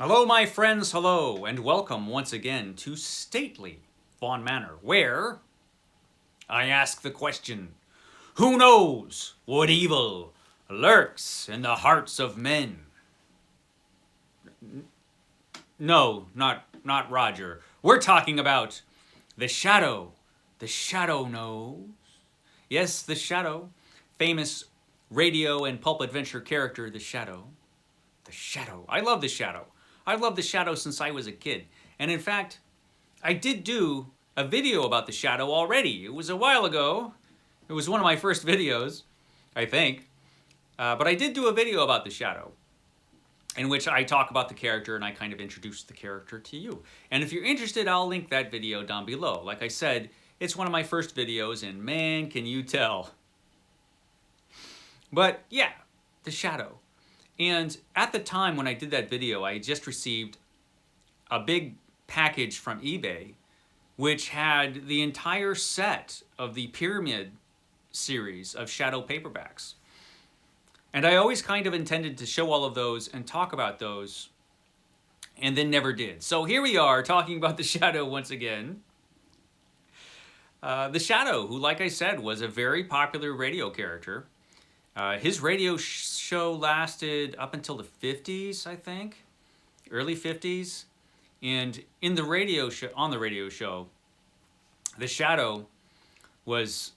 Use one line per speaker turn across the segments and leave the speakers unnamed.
Hello, my friends, hello, and welcome once again to Stately Vaughan Manor, where I ask the question, who knows what evil lurks in the hearts of men? No, not Roger. We're talking about the Shadow. The Shadow knows. Yes, the Shadow. Famous radio and pulp adventure character, the Shadow. The Shadow. I love the Shadow. I've loved the Shadow since I was a kid. And in fact, I did do a video about the Shadow already. It was a while ago. It was one of my first videos, I think. But I did do a video about the Shadow, in which I talk about the character and I kind of introduce the character to you. And if you're interested, I'll link that video down below. Like I said, it's one of my first videos, and man, can you tell. But yeah, the Shadow. And at the time when I did that video, I just received a big package from eBay, which had the entire set of the Pyramid series of Shadow paperbacks. And I always kind of intended to show all of those and talk about those, and then never did. So here we are talking about the Shadow once again. The Shadow, who, like I said, was a very popular radio character. His radio show lasted up until the 50s, I think, early 50s. And in the radio show, on the radio show, the Shadow was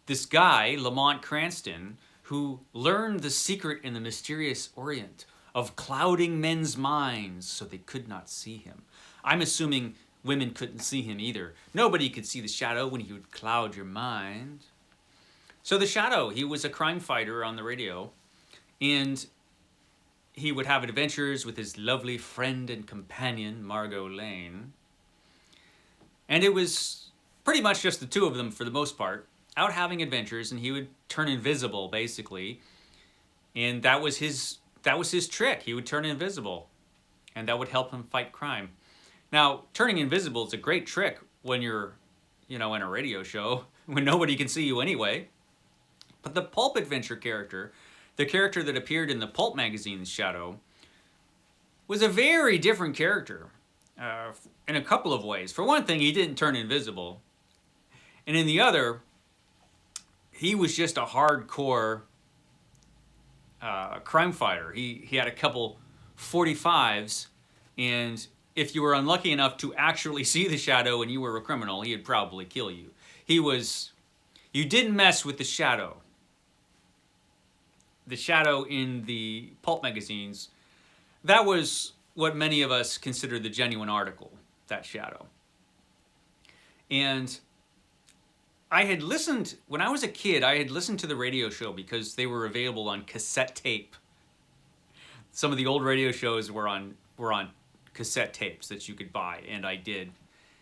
this guy, Lamont Cranston, who learned the secret in the mysterious Orient of clouding men's minds so they could not see him. I'm assuming women couldn't see him either. Nobody could see the Shadow when he would cloud your mind. So the Shadow, he was a crime fighter on the radio, and he would have adventures with his lovely friend and companion, Margot Lane. And it was pretty much just the two of them for the most part, out having adventures, and he would turn invisible, basically. And that was his trick. He would turn invisible, and that would help him fight crime. Now, turning invisible is a great trick when you're, in a radio show, when nobody can see you anyway. But the pulp adventure character, the character that appeared in the pulp magazine's Shadow, was a very different character in a couple of ways. For one thing, he didn't turn invisible. And in the other, he was just a hardcore crime fighter. He had a couple 45s, and if you were unlucky enough to actually see the Shadow and you were a criminal, he'd probably kill you. You didn't mess with the Shadow. The Shadow in the pulp magazines, that was what many of us consider the genuine article, that Shadow. And I had listened, when I was a kid, I had listened to the radio show because they were available on cassette tape. Some of the old radio shows were on cassette tapes that you could buy, and I did.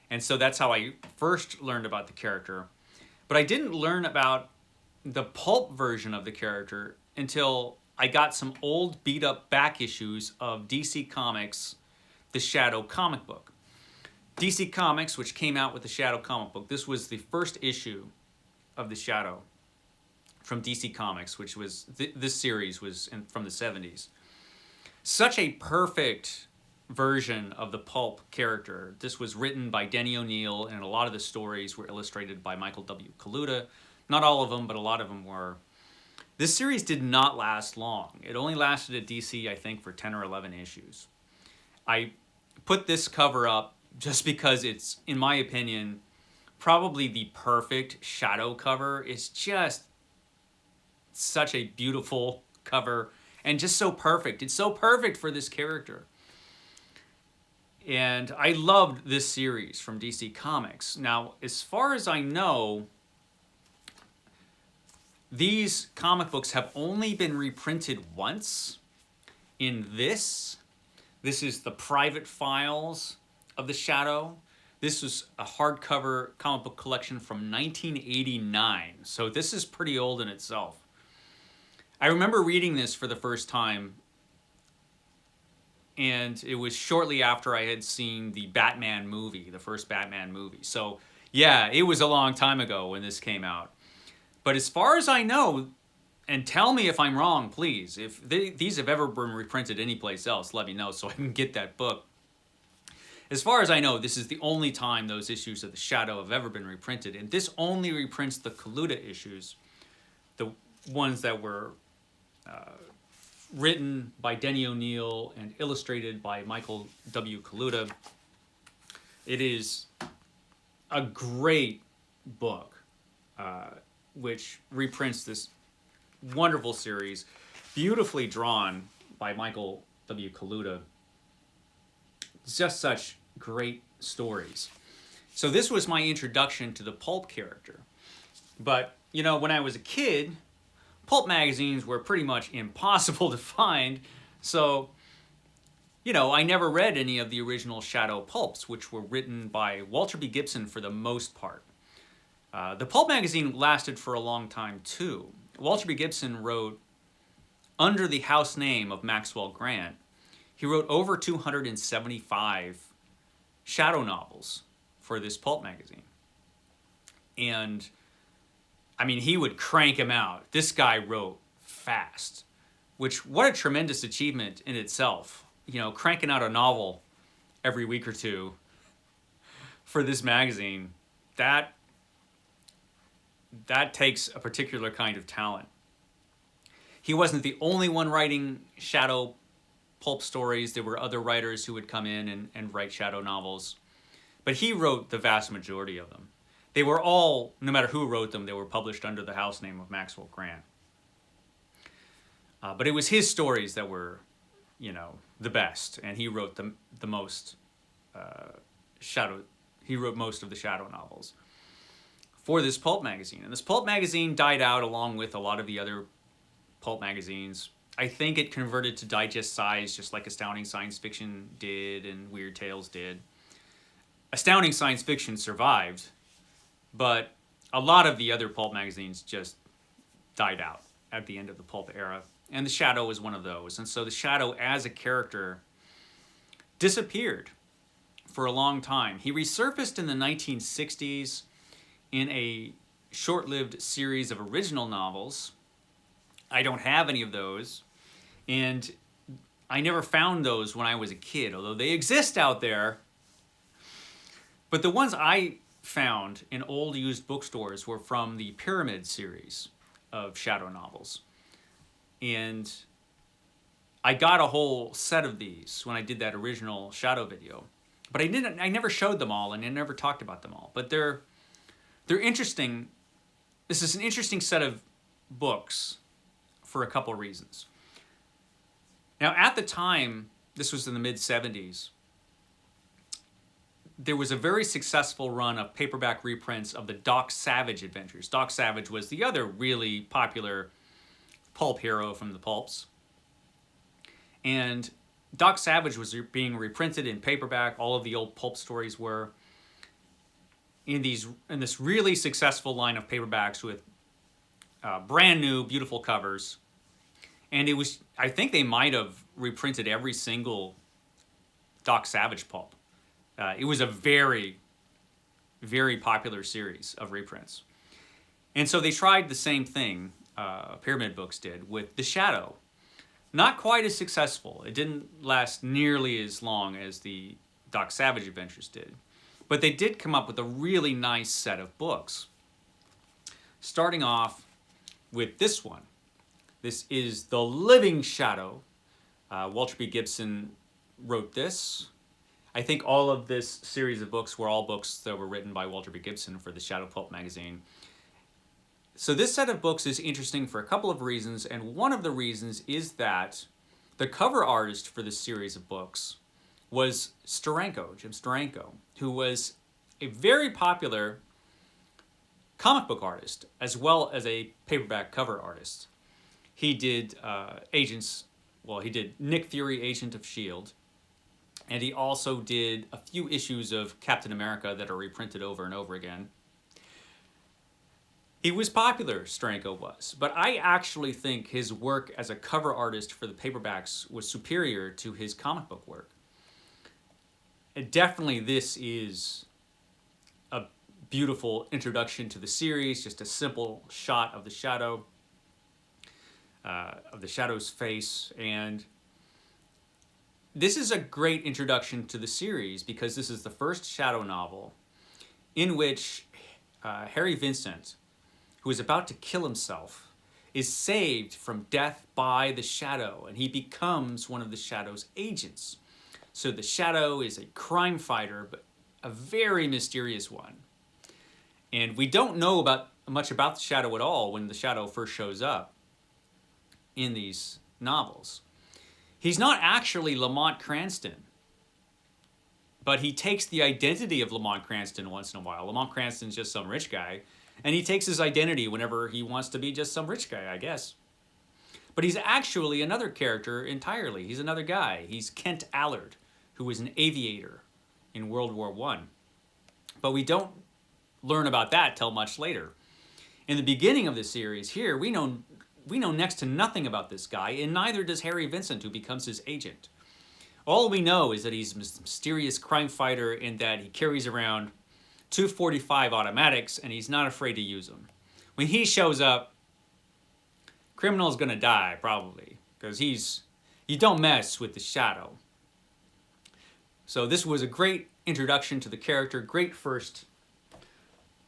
And so that's how I first learned about the character. But I didn't learn about the pulp version of the character until I got some old beat-up back issues of DC Comics' The Shadow comic book. DC Comics, which came out with the Shadow comic book, this was the first issue of the Shadow from DC Comics, which was, this series was from the 70s. Such a perfect version of the pulp character. This was written by Denny O'Neil, and a lot of the stories were illustrated by Michael W. Kaluta. Not all of them, but a lot of them were. This series did not last long. It only lasted at DC, I think, for 10 or 11 issues. I put this cover up just because it's, in my opinion, probably the perfect Shadow cover. It's just such a beautiful cover and just so perfect. It's so perfect for this character. And I loved this series from DC Comics. Now, as far as I know, these comic books have only been reprinted once in this. This is the Private Files of the Shadow. This was a hardcover comic book collection from 1989. So this is pretty old in itself. I remember reading this for the first time, and it was shortly after I had seen the Batman movie, the first Batman movie. So yeah, it was a long time ago when this came out. But as far as I know, And tell me if I'm wrong, please. If these have ever been reprinted anyplace else, let me know so I can get that book. As far as I know, this is the only time those issues of The Shadow have ever been reprinted, and this only reprints the Kaluta issues, the ones that were written by Denny O'Neil and illustrated by Michael W. Kaluta. It is a great book, which reprints this wonderful series, beautifully drawn by Michael W. Kaluta. Just such great stories. So this was my introduction to the pulp character. But, you know, when I was a kid, pulp magazines were pretty much impossible to find. So, you know, I never read any of the original Shadow pulps, which were written by Walter B. Gibson for the most part. The pulp magazine lasted for a long time, too. Walter B. Gibson wrote under the house name of Maxwell Grant. He wrote over 275 shadow novels for this pulp magazine. And, I mean, he would crank them out. This guy wrote fast, which, what a tremendous achievement in itself. You know, cranking out a novel every week or two for this magazine, that takes a particular kind of talent. He wasn't the only one writing shadow pulp stories. There were other writers who would come in and write shadow novels. But he wrote the vast majority of them. They were all, no matter who wrote them, they were published under the house name of Maxwell Grant. But it was his stories that were, you know, the best. And he wrote the most he wrote most of the shadow novels for this pulp magazine. And this pulp magazine died out along with a lot of the other pulp magazines. I think it converted to digest size, just like Astounding Science Fiction did and Weird Tales did. Astounding Science Fiction survived, but a lot of the other pulp magazines just died out at the end of the pulp era. And The Shadow was one of those. And so The Shadow as a character disappeared for a long time. He resurfaced in the 1960s in a short-lived series of original novels. I don't have any of those, and I never found those when I was a kid, although they exist out there. But the ones I found in old used bookstores were from the Pyramid series of shadow novels. And I got a whole set of these when I did that original Shadow video. But I never showed them all, and I never talked about them all. But they're interesting. This is an interesting set of books for a couple of reasons. Now, at the time, this was in the mid-70s, there was a very successful run of paperback reprints of the Doc Savage adventures. Doc Savage was the other really popular pulp hero from the pulps. And Doc Savage was being reprinted in paperback. All of the old pulp stories were in this really successful line of paperbacks with brand new, beautiful covers. And it was, I think they might have reprinted every single Doc Savage pulp. It was a very, very popular series of reprints. And so they tried the same thing, Pyramid Books did, with The Shadow. Not quite as successful. It didn't last nearly as long as the Doc Savage adventures did. But they did come up with a really nice set of books. Starting off with this one. This is The Living Shadow. Walter B. Gibson wrote this. I think all of this series of books were all books that were written by Walter B. Gibson for the Shadow Pulp magazine. So this set of books is interesting for a couple of reasons, and one of the reasons is that the cover artist for this series of books was Jim Steranko, who was a very popular comic book artist as well as a paperback cover artist. He did he did Nick Fury, Agent of S.H.I.E.L.D., and he also did a few issues of Captain America that are reprinted over and over again. He was popular, Steranko was, but I actually think his work as a cover artist for the paperbacks was superior to his comic book work. And definitely this is a beautiful introduction to the series, just a simple shot of the Shadow. of the Shadow's face. And this is a great introduction to the series because this is the first Shadow novel in which Harry Vincent, who is about to kill himself, is saved from death by the Shadow, and he becomes one of the Shadow's agents. So the Shadow is a crime fighter, but a very mysterious one. And we don't know much about the Shadow at all when the Shadow first shows up in these novels. He's not actually Lamont Cranston, but he takes the identity of Lamont Cranston once in a while. Lamont Cranston's just some rich guy, and he takes his identity whenever he wants to be just some rich guy, I guess. But he's actually another character entirely. He's another guy. He's Kent Allard, who was an aviator in World War I. But we don't learn about that till much later. In the beginning of the series here, we know next to nothing about this guy, and neither does Harry Vincent, who becomes his agent. All we know is that he's a mysterious crime fighter and that he carries around 245 automatics and he's not afraid to use them. When he shows up, criminal's gonna die probably, because you don't mess with the Shadow. So this was a great introduction to the character, great first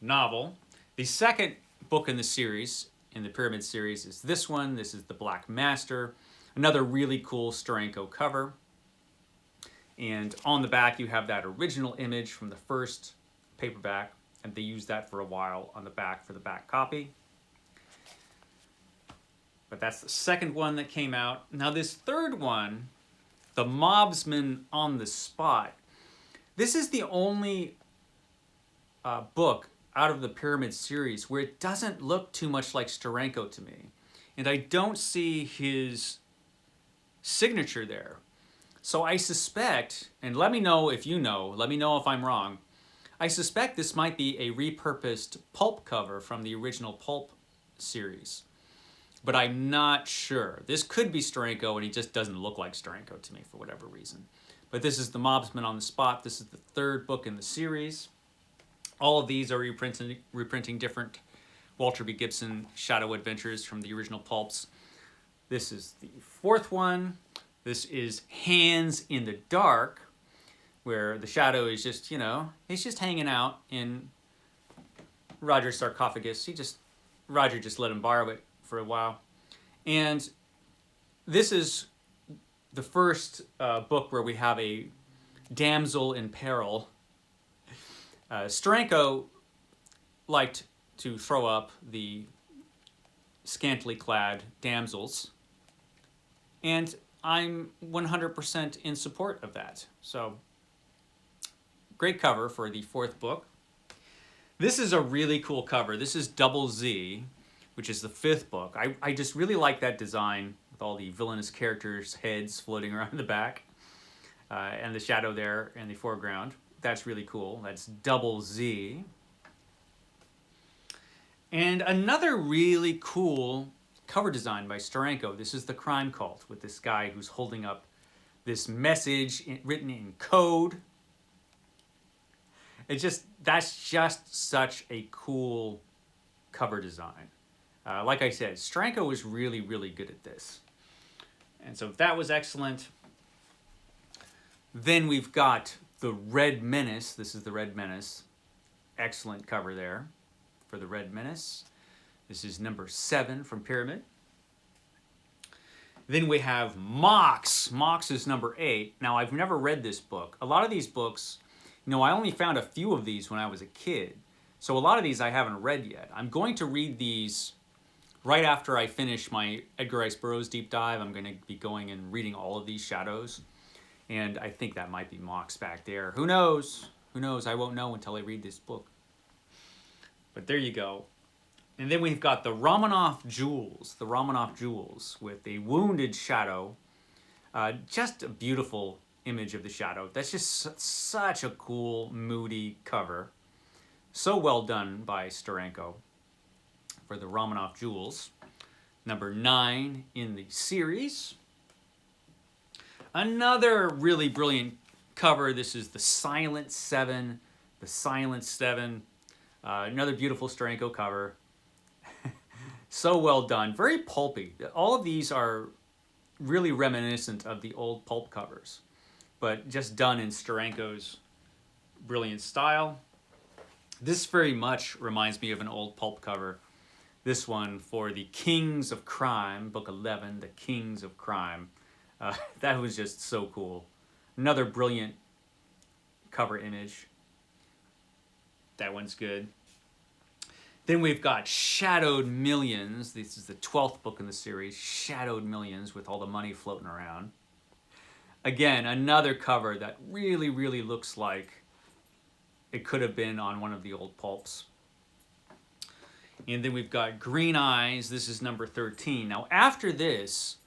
novel. The second book in the series, in the Pyramid series, is this one. This is The Black Master, another really cool Steranko cover. And on the back you have that original image from the first paperback, and they used that for a while on the back for the back copy. But that's the second one that came out. Now this third one, The Mobsmen on the Spot, this is the only book out of the Pyramid series where it doesn't look too much like Steranko to me. And I don't see his signature there. So I suspect, and let me know if you know, let me know if I'm wrong, I suspect this might be a repurposed pulp cover from the original pulp series. But I'm not sure. This could be Steranko, and he just doesn't look like Steranko to me for whatever reason. But this is The Mobsmen on the Spot. This is the third book in the series. All of these are reprinting different Walter B. Gibson Shadow adventures from the original pulps. This is the fourth one. This is Hands in the Dark, where the Shadow is just, he's just hanging out in Roger's sarcophagus. Roger just let him borrow it for a while. And this is the first book where we have a damsel in peril. Steranko liked to throw up the scantily clad damsels, and I'm 100% in support of that. So, great cover for the fourth book. This is a really cool cover. This is Double Z, which is the fifth book. I just really like that design with all the villainous characters' heads floating around in the back, and the Shadow there in the foreground. That's really cool. That's Double Z. And another really cool cover design by Steranko. This is The Crime Cult, with this guy who's holding up this message written in code. That's just such a cool cover design. Like I said, Steranko was really, really good at this. And so that was excellent. Then we've got the Red Menace. This is the Red Menace. Excellent cover there for the Red Menace. This is number 7 from Pyramid. Then we have Mox. Mox is number 8. Now, I've never read this book. A lot of these books, I only found a few of these when I was a kid. So a lot of these I haven't read yet. I'm going to read these right after I finish my Edgar Rice Burroughs deep dive. I'm going to be going and reading all of these Shadows. And I think that might be Mox back there. Who knows? Who knows? I won't know until I read this book. But there you go. And then we've got the Romanov Jewels. The Romanov Jewels with a wounded Shadow. Just a beautiful image of the Shadow. That's just such a cool, moody cover. So well done by Steranko for the Romanov Jewels. Number 9 in the series. Another really brilliant cover. This is the Silent 7. The Silent 7. Another beautiful Steranko cover. So well done. Very pulpy. All of these are really reminiscent of the old pulp covers, but just done in Steranko's brilliant style. This very much reminds me of an old pulp cover. This one for the Kings of Crime, book 11, The Kings of Crime. That was just so cool. Another brilliant cover image. That one's good. Then we've got Shadowed Millions. This is the 12th book in the series, Shadowed Millions, with all the money floating around. Again, another cover that really, really looks like it could have been on one of the old pulps. And then we've got Green Eyes. This is number 13. Now, after this,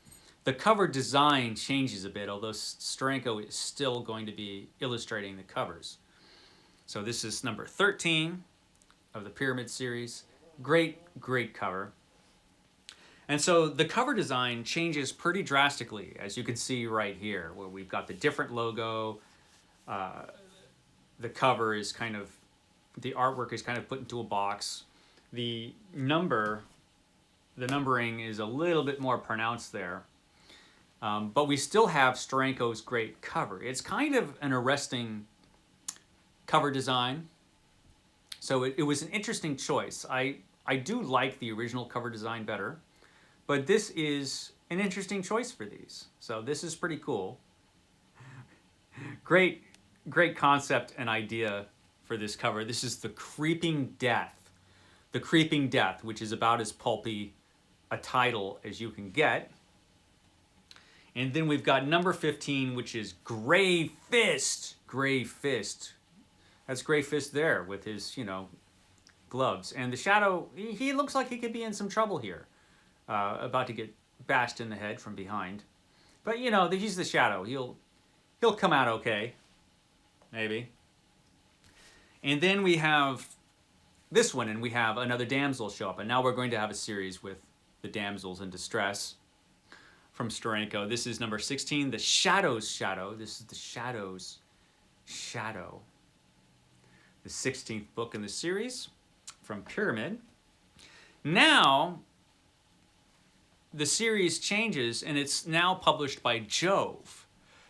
the cover design changes a bit, although Steranko is still going to be illustrating the covers. So this is number 13 of the Pyramid series. Great, great cover. And so the cover design changes pretty drastically, as you can see right here, where we've got the different logo. The cover is kind of, the artwork is kind of put into a box. The numbering is a little bit more pronounced there. But we still have Steranko's great cover. It's kind of an arresting cover design. So it was an interesting choice. I do like the original cover design better, but this is an interesting choice for these. So this is pretty cool. Great concept and idea for this cover. This is The Creeping Death. The Creeping Death, which is about as pulpy a title as you can get. And then we've got number 15, which is Gray Fist. Gray Fist. That's Gray Fist there with his, gloves. And the Shadow, he looks like he could be in some trouble here. About to get bashed in the head from behind. But, he's the Shadow. He'll come out okay. Maybe. And then we have this one, and we have another damsel show up. And now we're going to have a series with the damsels in distress from Steranko. This is number 16, The Shadow's Shadow. This is The Shadow's Shadow. The 16th book in the series from Pyramid. Now, the series changes, and it's now published by Jove.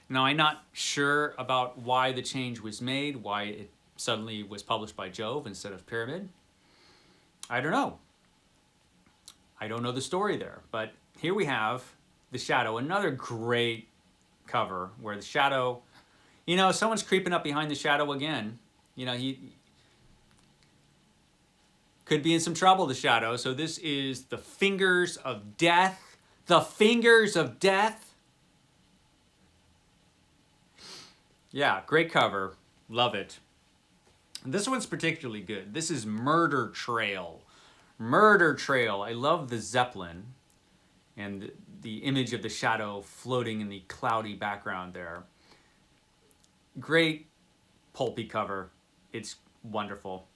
Now, I'm not sure about why the change was made, why it suddenly was published by Jove instead of Pyramid. I don't know. I don't know the story there, but here we have The Shadow, another great cover where the Shadow, someone's creeping up behind the Shadow again. He could be in some trouble, the Shadow. So this is The Fingers of Death. The Fingers of Death. Yeah, great cover. Love it. And this one's particularly good. This is Murder Trail. Murder Trail. I love the Zeppelin and the image of the Shadow floating in the cloudy background there. Great pulpy cover. It's wonderful.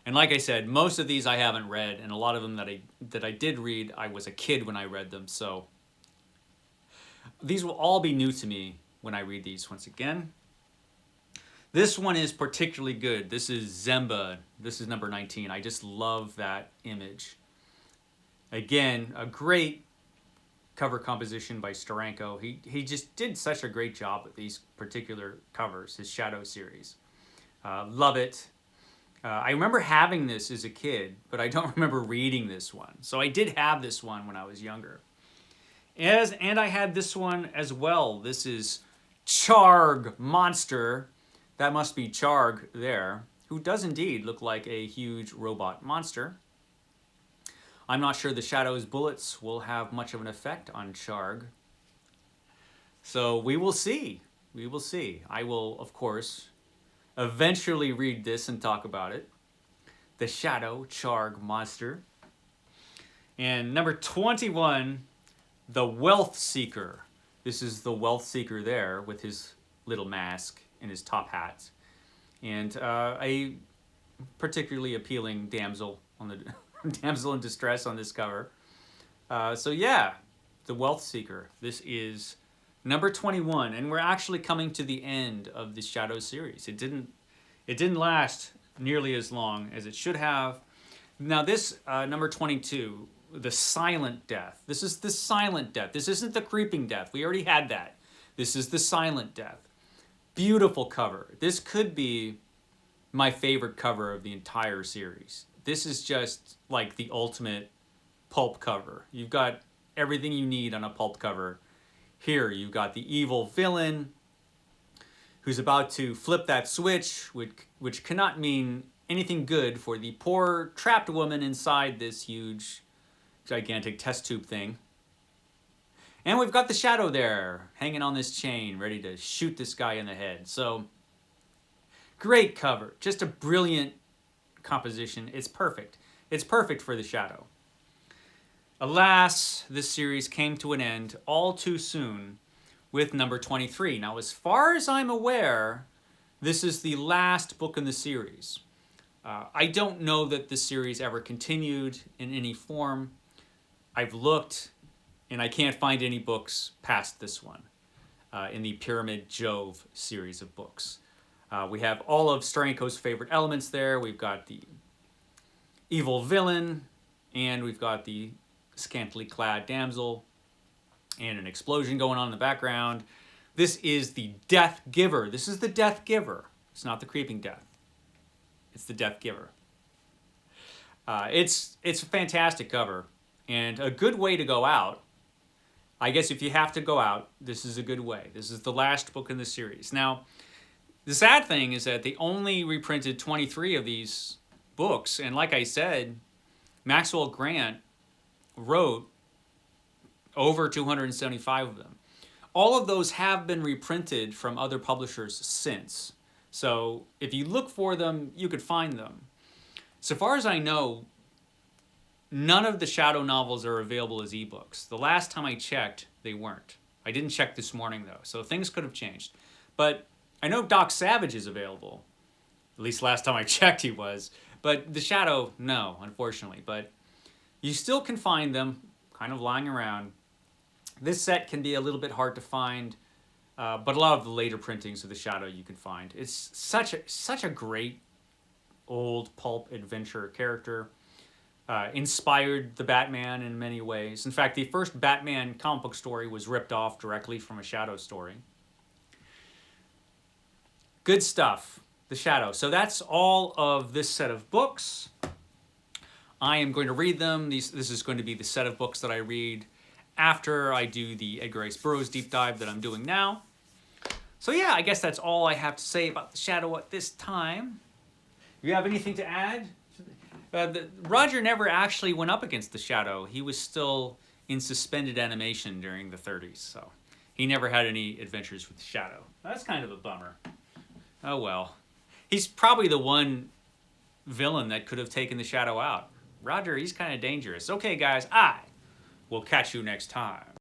And like I said, most of these I haven't read, and a lot of them that I did read, I was a kid when I read them, so these will all be new to me when I read these once again. This one is particularly good. This is Zemba. This is number 19. I just love that image. Again, a great cover composition by Steranko. He just did such a great job with these particular covers, his Shadow series. Love it. I remember having this as a kid, but I don't remember reading this one. So I did have this one when I was younger. And I had this one as well. This is Charg Monster. That must be Charg there, who does indeed look like a huge robot monster. I'm not sure the Shadow's bullets will have much of an effect on Charg. So we will see. We will see. I will, of course, eventually read this and talk about it. The Shadow Charg Monster. And number 21, The Wealth Seeker. This is the Wealth Seeker there with his little mask and his top hat. And a particularly appealing damsel on the damsel in distress on this cover. So yeah, The Wealth Seeker. This is number 21, and we're actually coming to the end of the Shadow series. It didn't last nearly as long as it should have. Now this, number 22, the silent death. This is the silent death. This isn't the creeping death. We already had that. This is the silent death. Beautiful cover. This could be my favorite cover of the entire series. This is just like the ultimate pulp cover. You've got everything you need on a pulp cover. Here you've got the evil villain who's about to flip that switch, which cannot mean anything good for the poor trapped woman inside this huge, gigantic test tube thing. And we've got the Shadow there, hanging on this chain, ready to shoot this guy in the head. So, great cover. Just a brilliant composition. It's perfect. It's perfect for the Shadow. Alas, this series came to an end all too soon with number 23. Now, as far as I'm aware, this is the last book in the series. I don't know that the series ever continued in any form. I've looked, and I can't find any books past this one in the Pyramid Jove series of books. We have all of Steranko's favorite elements there. We've got the evil villain, and we've got the scantily clad damsel, and an explosion going on in the background. This is the Death Giver. This is the Death Giver. It's not the creeping death. It's the Death Giver. It's a fantastic cover and a good way to go out. I guess if you have to go out, this is a good way. This is the last book in the series. Now, the sad thing is that they only reprinted 23 of these books, and like I said, Maxwell Grant wrote over 275 of them. All of those have been reprinted from other publishers since. So if you look for them, you could find them. So far as I know, none of the Shadow novels are available as ebooks. The last time I checked, they weren't. I didn't check this morning though, so things could have changed. But I know Doc Savage is available. At least last time I checked he was. But the Shadow, no, unfortunately. But you still can find them kind of lying around. This set can be a little bit hard to find, but a lot of the later printings of the Shadow you can find. It's such a great old pulp adventure character. Inspired the Batman in many ways. In fact, the first Batman comic book story was ripped off directly from a Shadow story. Good stuff, the Shadow. So that's all of this set of books. I am going to read them. This is going to be the set of books that I read after I do the Edgar Rice Burroughs deep dive that I'm doing now. So yeah, I guess that's all I have to say about the Shadow at this time. Do you have anything to add? Roger never actually went up against the Shadow. He was still in suspended animation during the 30s, so he never had any adventures with the Shadow. That's kind of a bummer. Oh well. He's probably the one villain that could have taken the Shadow out. Roger, he's kind of dangerous. Okay, guys, I will catch you next time.